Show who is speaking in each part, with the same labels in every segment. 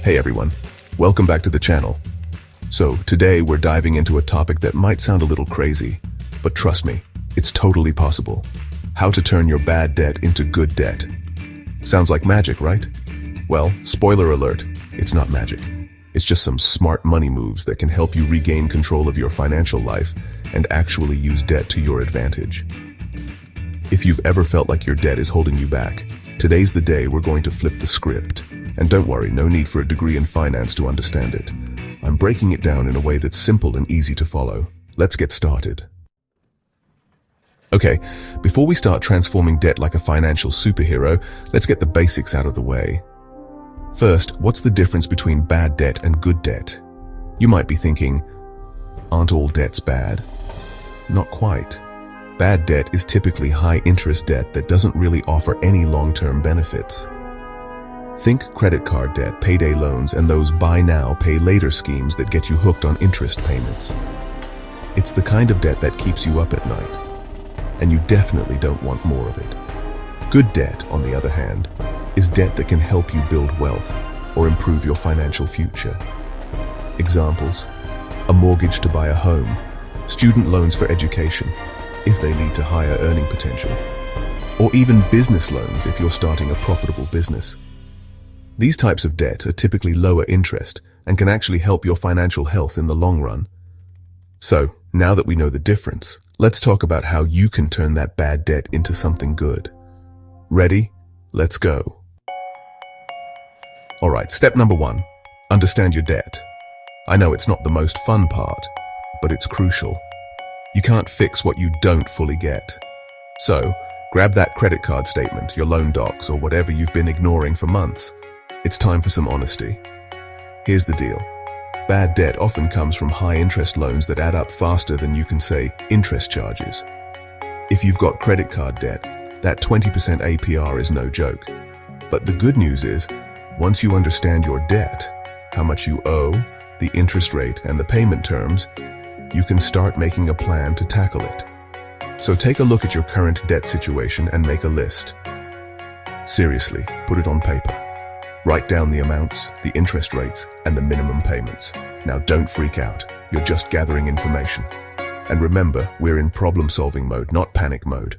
Speaker 1: Hey everyone, welcome back to the channel. So today we're diving into a topic that might sound a little crazy, but trust me, it's totally possible. How to turn your bad debt into good debt. Sounds like magic, right? Well, spoiler alert, it's not magic. It's just some smart money moves that can help you regain control of your financial life and actually use debt to your advantage. If you've ever felt like your debt is holding you back, today's the day we're going to flip the script. And don't worry, no need for a degree in finance to understand it. I'm breaking it down in a way that's simple and easy to follow. Let's get started. Okay, before we start transforming debt like a financial superhero, let's get the basics out of the way. First, what's the difference between bad debt and good debt? You might be thinking, aren't all debts bad? Not quite. Bad debt is typically high-interest debt that doesn't really offer any long-term benefits. Think credit card debt, payday loans, and those buy now, pay later schemes that get you hooked on interest payments. It's the kind of debt that keeps you up at night, and you definitely don't want more of it. Good debt, on the other hand, is debt that can help you build wealth or improve your financial future. Examples: a mortgage to buy a home, student loans for education, if they lead to higher earning potential, or even business loans if you're starting a profitable business. These types of debt are typically lower interest and can actually help your financial health in the long run. So, now that we know the difference, let's talk about how you can turn that bad debt into something good. Ready? Let's go. Alright, step number 1. Understand your debt. I know it's not the most fun part, but it's crucial. You can't fix what you don't fully get. So, grab that credit card statement, your loan docs, or whatever you've been ignoring for months. It's time for some honesty. Here's the deal. Bad debt often comes from high-interest loans that add up faster than you can say interest charges. If you've got credit card debt, that 20% APR is no joke. But the good news is, once you understand your debt, how much you owe, the interest rate, and the payment terms, you can start making a plan to tackle it. So take a look at your current debt situation and make a list. Seriously, put it on paper. Write down the amounts, the interest rates, and the minimum payments. Now don't freak out, you're just gathering information. And remember, we're in problem-solving mode, not panic mode.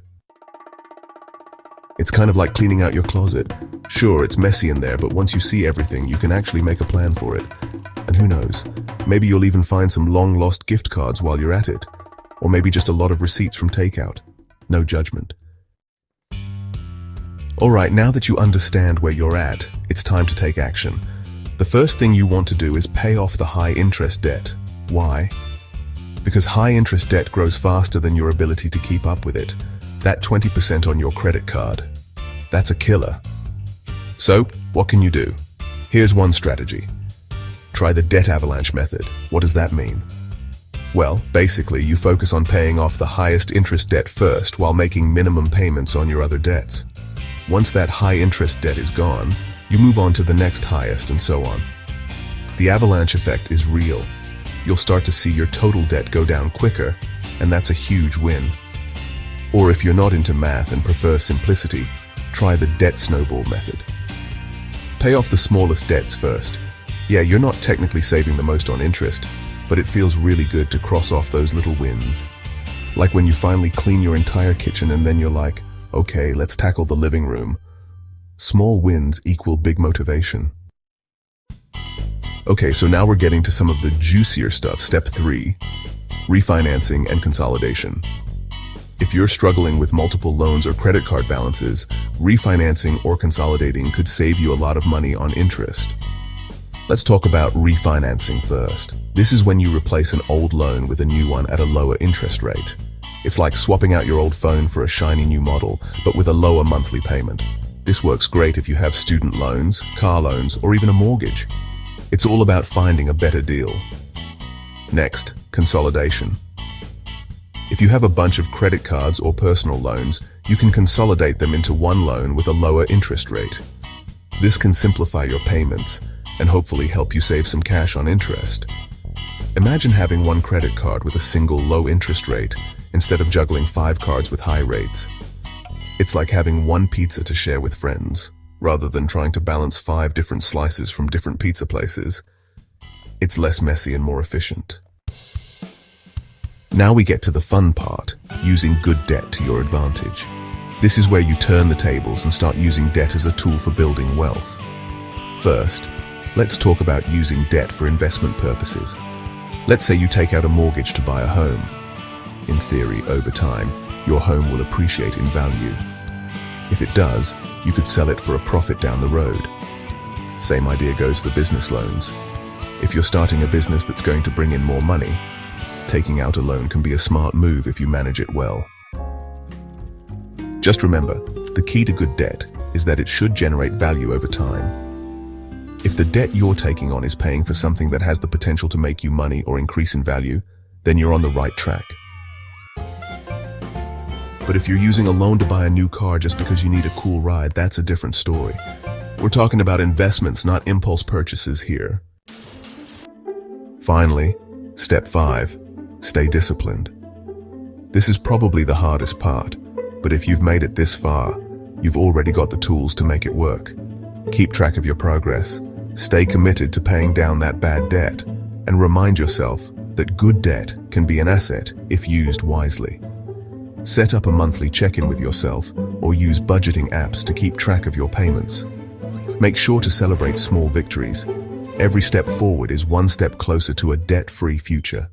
Speaker 1: It's kind of like cleaning out your closet. Sure, it's messy in there, but once you see everything, you can actually make a plan for it. And who knows, maybe you'll even find some long-lost gift cards while you're at it. Or maybe just a lot of receipts from takeout. No judgment. Alright, now that you understand where you're at, it's time to take action. The first thing you want to do is pay off the high-interest debt. Why? Because high-interest debt grows faster than your ability to keep up with it. That 20% on your credit card. That's a killer. So, what can you do? Here's one strategy. Try the debt avalanche method. What does that mean? Well, basically, you focus on paying off the highest interest debt first while making minimum payments on your other debts. Once that high-interest debt is gone, you move on to the next highest and so on. The avalanche effect is real. You'll start to see your total debt go down quicker, and that's a huge win. Or if you're not into math and prefer simplicity, try the debt snowball method. Pay off the smallest debts first. Yeah, you're not technically saving the most on interest, but it feels really good to cross off those little wins. Like when you finally clean your entire kitchen and then you're like, okay, let's tackle the living room. Small wins equal big motivation. Okay, so now we're getting to some of the juicier stuff. Step 3, refinancing and consolidation. If you're struggling with multiple loans or credit card balances, refinancing or consolidating could save you a lot of money on interest. Let's talk about refinancing first. This is when you replace an old loan with a new one at a lower interest rate. It's like swapping out your old phone for a shiny new model, but with a lower monthly payment. This works great if you have student loans, car loans, or even a mortgage. It's all about finding a better deal. Next, consolidation. If you have a bunch of credit cards or personal loans, you can consolidate them into one loan with a lower interest rate. This can simplify your payments and hopefully help you save some cash on interest. Imagine having one credit card with a single low interest rate instead of juggling 5 cards with high rates. It's like having one pizza to share with friends. rather than trying to balance 5 different slices from different pizza places. It's less messy and more efficient. Now we get to the fun part, using good debt to your advantage. This is where you turn the tables and start using debt as a tool for building wealth. First, let's talk about using debt for investment purposes. Let's say you take out a mortgage to buy a home. In theory, over time, your home will appreciate in value. If it does, you could sell it for a profit down the road. Same idea goes for business loans. If you're starting a business that's going to bring in more money, taking out a loan can be a smart move if you manage it well. Just remember, the key to good debt is that it should generate value over time. If the debt you're taking on is paying for something that has the potential to make you money or increase in value, then you're on the right track. But if you're using a loan to buy a new car just because you need a cool ride, that's a different story. We're talking about investments, not impulse purchases here. Finally, step 5, stay disciplined. This is probably the hardest part, but if you've made it this far, you've already got the tools to make it work. Keep track of your progress, stay committed to paying down that bad debt, and remind yourself that good debt can be an asset if used wisely. Set up a monthly check-in with yourself or use budgeting apps to keep track of your payments. Make sure to celebrate small victories. Every step forward is one step closer to a debt-free future.